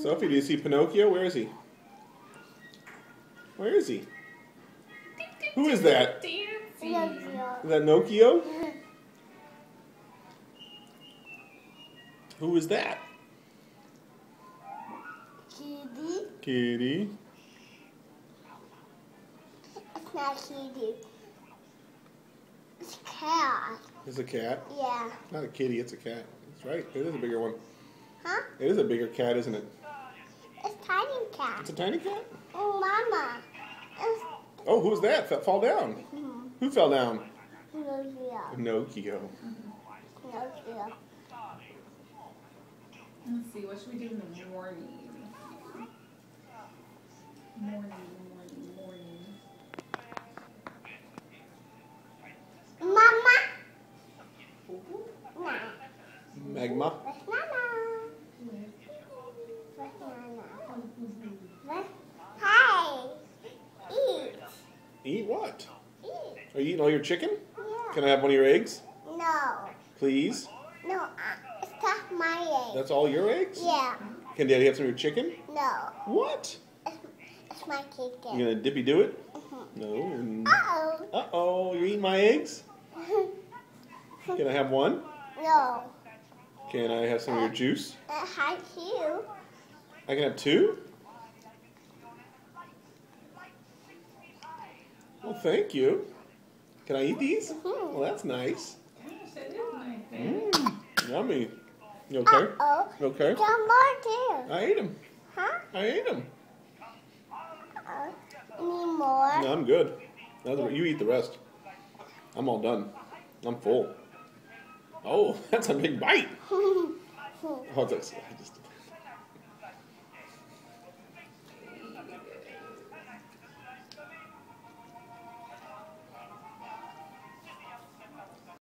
Sophie, do you see Pinocchio? Where is he? Where is he? Who is that? Is that Nokio? Who is that? Kitty. Kitty. It's not kitty. It's a cat. It's a cat? Yeah. Not a kitty, it's a cat. That's right. It is a bigger one. Huh? It is a bigger cat, isn't it? It's a tiny cat. It's a tiny cat? Oh, Mama. It's Oh, who's that? Fall down. Who fell down? Pinocchio. Nokio. Pinocchio. Let's see, what should we do in the morning? Morning. Mama. No. Magma. That's Mama. That's Mama. Hi. Eat. Eat what? Eat. Are you eating all your chicken? Yeah. Can I have one of your eggs? No. Please? No, it's not my egg. That's all your eggs? Yeah. Can Daddy have some of your chicken? No. What? It's my chicken. You gonna dippy do it? No. Uh-oh. Uh-oh, you're eating my eggs? Can I have one? No. Can I have some of your juice? Hi, you. I can have two? Well, thank you. Can I eat these? Well, that's nice. Gosh, that is nice. Yummy. You okay? Uh-oh. You okay? Some more too. I ate them. Huh? I ate them. Any more? No, I'm good. You eat the rest. I'm all done. I'm full. Oh, that's a big bite. Oh, that's, I just